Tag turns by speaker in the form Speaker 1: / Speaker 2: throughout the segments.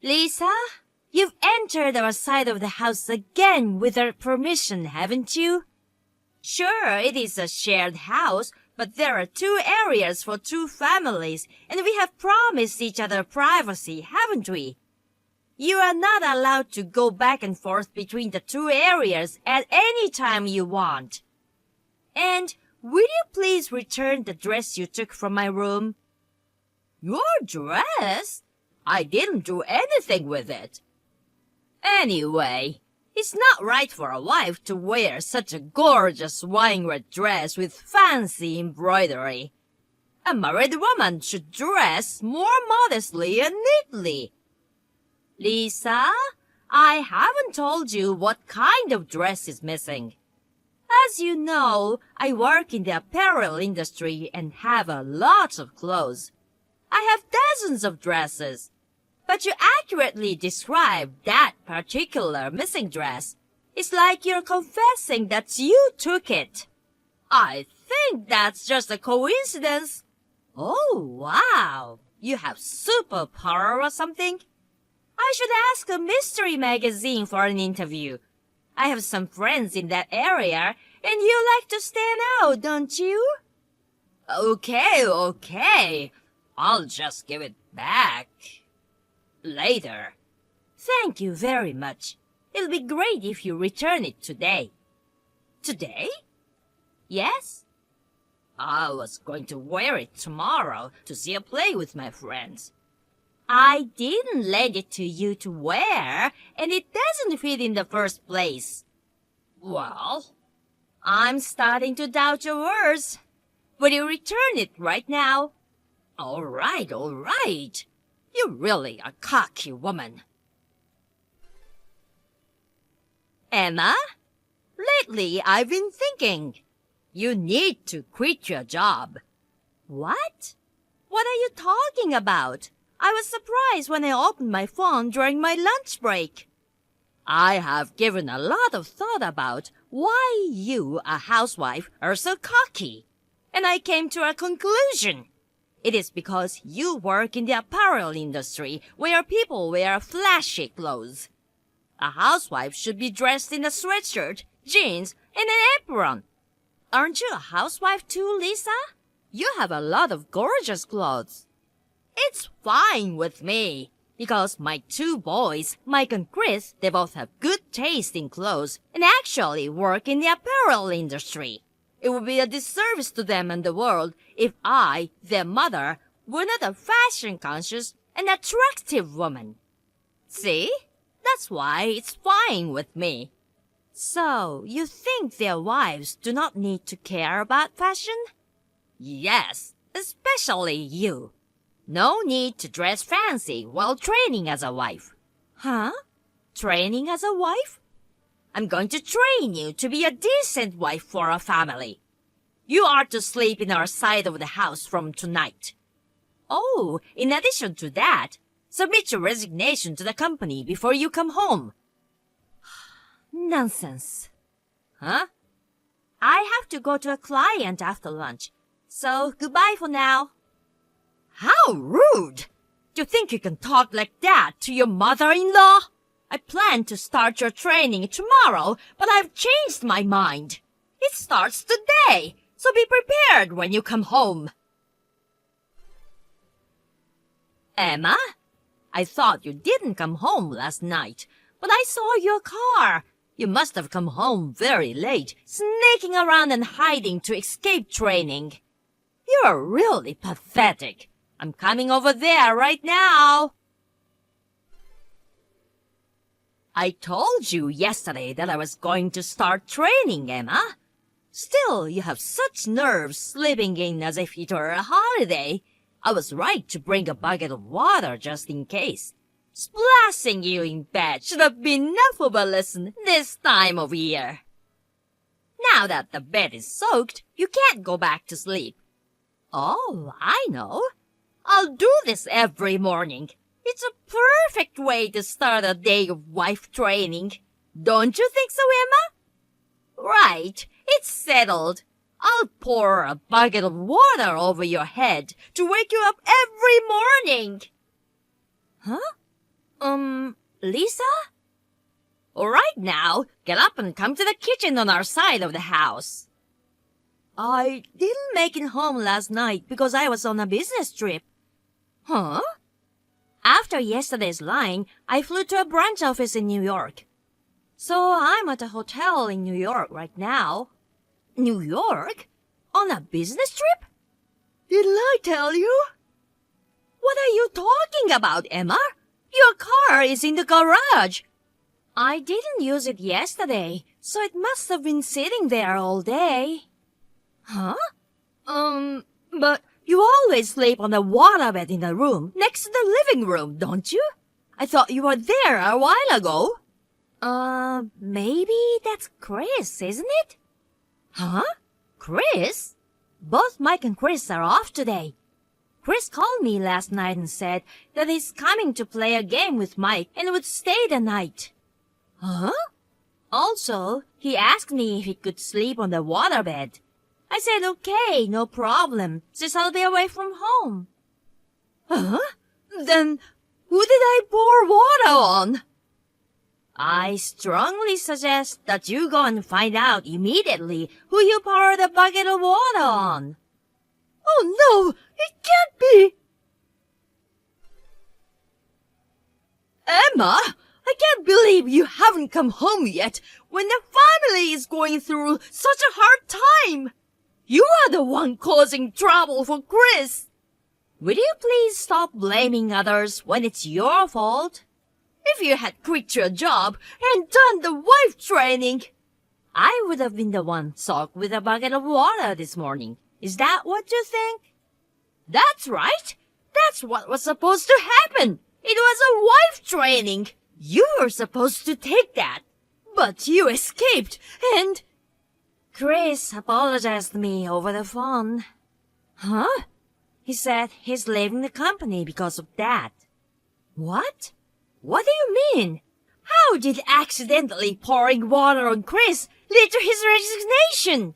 Speaker 1: Lisa, you've entered our side of the house again without permission, haven't you? Sure, it is a shared house, but there are 2 areas for 2 families, and we have promised each other privacy, haven't we? You are not allowed to go back and forth between the 2 areas at any time you want. And will you please return the dress you took from my room? Your dress? I didn't do anything with it. Anyway, it's not right for a wife to wear such a gorgeous wine red dress with fancy embroidery. A married woman should dress more modestly and neatly. Lisa, I haven't told you what kind of dress is missing. As you know, I work in the apparel industry and have a lot of clothes. I have dozens of dresses. But you accurately described that particular missing dress. It's like you're confessing that you took it. I think that's just a coincidence. Oh, wow. You have superpower or something? I should ask a mystery magazine for an interview. I have some friends in that area, and you like to stand out, don't you? Okay. I'll just give it back. Later. Thank you very much. It'll be great if you return it today. Today? Yes. I was going to wear it tomorrow to see a play with my friends. I didn't lend it to you to wear, and it doesn't fit in the first place. Well, I'm starting to doubt your words. Will you return it right now? All right. You're really a cocky woman. Emma, lately I've been thinking. You need to quit your job. What? What are you talking about? I was surprised when I opened my phone during my lunch break. I have given a lot of thought about why you, a housewife, are so cocky. And I came to a conclusion. It is because you work in the apparel industry where people wear flashy clothes. A housewife should be dressed in a sweatshirt, jeans, and an apron. Aren't you a housewife too, Lisa? You have a lot of gorgeous clothes. It's fine with me, because my 2 boys, Mike and Chris, they both have good taste in clothes and actually work in the apparel industry. It would be a disservice to them and the world if I, their mother, were not a fashion-conscious and attractive woman. See? That's why it's fine with me. So, you think their wives do not need to care about fashion? Yes, especially you. No need to dress fancy while training as a wife. Huh? Training as a wife? I'm going to train you to be a decent wife for a family. You are to sleep in our side of the house from tonight. Oh, in addition to that, submit your resignation to the company before you come home. Nonsense. Huh? I have to go to a client after lunch, so goodbye for now. How rude! Do you think you can talk like that to your mother-in-law? I plan to start your training tomorrow, but I've changed my mind. It starts today, so be prepared when you come home. Emma, I thought you didn't come home last night, but I saw your car. You must have come home very late, sneaking around and hiding to escape training. You're really pathetic. I'm coming over there right now. I told you yesterday that I was going to start training, Emma. Still, you have such nerves sleeping in as if it were a holiday. I was right to bring a bucket of water just in case. Splashing you in bed should have been enough of a lesson this time of year. Now that the bed is soaked, you can't go back to sleep. Oh, I know. I'll do this every morning. It's a perfect way to start a day of wife training. Don't you think so, Emma? Right, it's settled. I'll pour a bucket of water over your head to wake you up every morning. Huh? Lisa? All right now, get up and come to the kitchen on our side of the house. I didn't make it home last night because I was on a business trip. Huh? After yesterday's lying, I flew to a branch office in New York. So I'm at a hotel in New York right now. New York? On a business trip? Didn't I tell you? What are you talking about, Emma? Your car is in the garage. I didn't use it yesterday, so it must have been sitting there all day. Huh? But you always sleep on the waterbed in the room next to the living room, don't you? I thought you were there a while ago. Maybe that's Chris, isn't it? Huh? Chris? Both Mike and Chris are off today. Chris called me last night and said that he's coming to play a game with Mike and would stay the night. Huh? Also, he asked me if he could sleep on the waterbed. I said okay, no problem, since I'll be away from home. Huh? Then who did I pour water on? I strongly suggest that you go and find out immediately who you poured a bucket of water on. Oh no, it can't be! Emma, I can't believe you haven't come home yet when the family is going through such a hard time. You are the one causing trouble for Chris. Will you please stop blaming others when it's your fault? If you had quit your job and done the wife training, I would have been the one soaked with a bucket of water this morning. Is that what you think? That's right. That's what was supposed to happen. It was a wife training. You were supposed to take that. But you escaped and... Chris apologized to me over the phone. Huh? He said he's leaving the company because of that. What? What do you mean? How did accidentally pouring water on Chris lead to his resignation?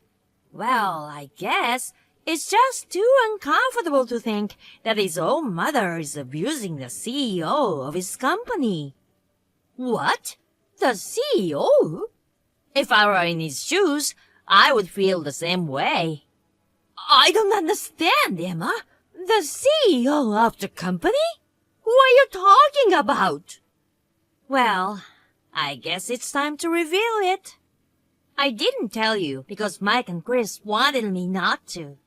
Speaker 1: Well, I guess it's just too uncomfortable to think that his own mother is abusing the CEO of his company. What? The CEO? If I were in his shoes, I would feel the same way. I don't understand, Emma. The CEO of the company? Who are you talking about? Well, I guess it's time to reveal it. I didn't tell you because Mike and Chris wanted me not to.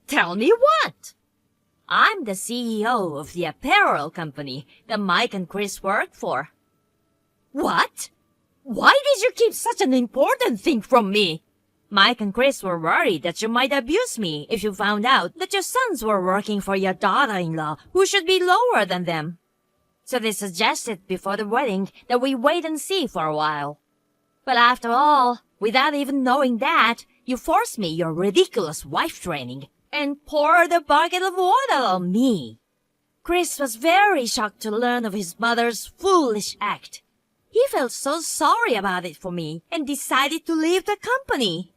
Speaker 1: Tell me what? I'm the CEO of the apparel company that Mike and Chris work for. What? Why did you keep such an important thing from me? Mike and Chris were worried that you might abuse me if you found out that your sons were working for your daughter-in-law who should be lower than them. So they suggested before the wedding that we wait and see for a while. But after all, without even knowing that, you forced me your ridiculous wife training and poured a bucket of water on me. Chris was very shocked to learn of his mother's foolish act. He felt so sorry about it for me and decided to leave the company.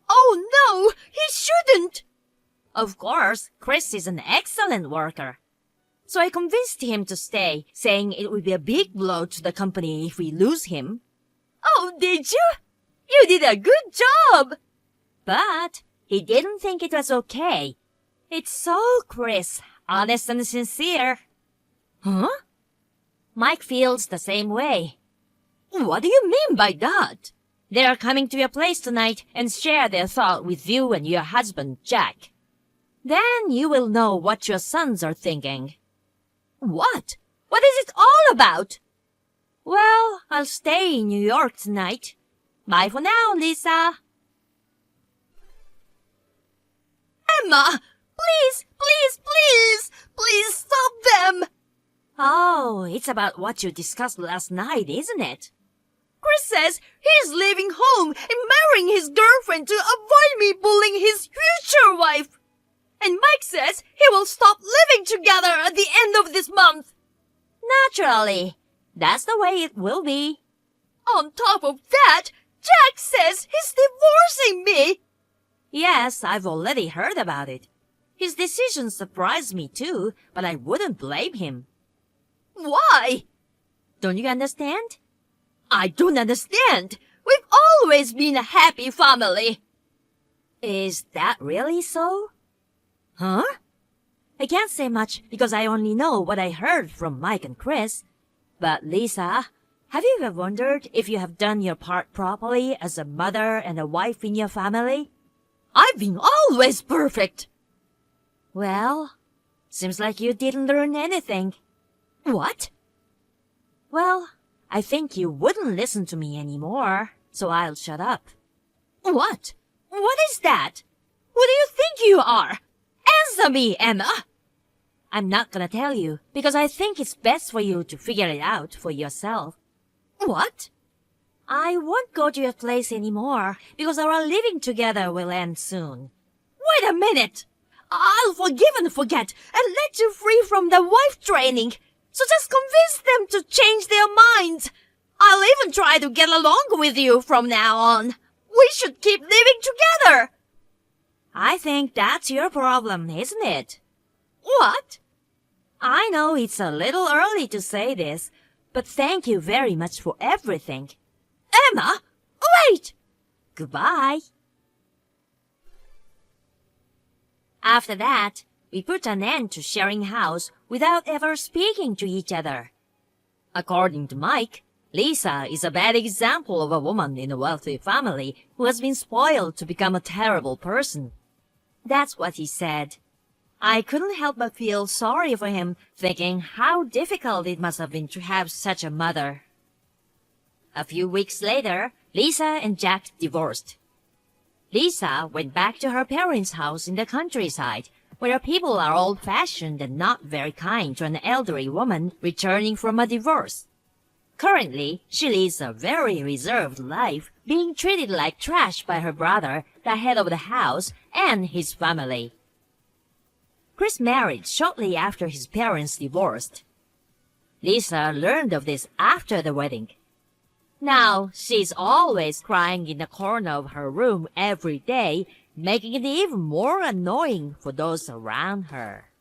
Speaker 1: Oh no, he shouldn't! Of course, Chris is an excellent worker. So I convinced him to stay, saying it would be a big blow to the company if we lose him. Oh, did you? You did a good job! But he didn't think it was okay. It's so Chris, honest and sincere. Huh? Mike feels the same way. What do you mean by that? They are coming to your place tonight and share their thought with you and your husband, Jack. Then you will know what your sons are thinking. What? What is it all about? Well, I'll stay in New York tonight. Bye for now, Lisa. Emma! Please, please, please! Please stop them! Oh, it's about what you discussed last night, isn't it? Chris says he's leaving home and marrying his girlfriend to avoid me bullying his future wife. And Mike says he will stop living together at the end of this month. Naturally. That's the way it will be. On top of that, Jack says he's divorcing me. Yes, I've already heard about it. His decision surprised me too, but I wouldn't blame him. Why? Don't you understand? I don't understand. We've always been a happy family. Is that really so? Huh? I can't say much because I only know what I heard from Mike and Chris. But Lisa, have you ever wondered if you have done your part properly as a mother and a wife in your family? I've been always perfect. Well, seems like you didn't learn anything. What? Well, I think you wouldn't listen to me anymore, so I'll shut up. What? What is that? Who do you think you are? Answer me, Emma! I'm not gonna tell you, because I think it's best for you to figure it out for yourself. What? I won't go to your place anymore, because our living together will end soon. Wait a minute! I'll forgive and forget, and let you free from the wife training. So just convince them to change their minds. I'll even try to get along with you from now on. We should keep living together. I think that's your problem, isn't it? What? I know it's a little early to say this, but thank you very much for everything. Emma, wait! Goodbye. After that, we put an end to sharing house without ever speaking to each other. According to Mike, Lisa is a bad example of a woman in a wealthy family who has been spoiled to become a terrible person. That's what he said. I couldn't help but feel sorry for him, thinking how difficult it must have been to have such a mother. A few weeks later, Lisa and Jack divorced. Lisa went back to her parents' house in the countryside, where people are old-fashioned and not very kind to an elderly woman returning from a divorce. Currently, she leads a very reserved life, being treated like trash by her brother, the head of the house, and his family. Chris married shortly after his parents divorced. Lisa learned of this after the wedding. Now, she's always crying in the corner of her room every day, making it even more annoying for those around her.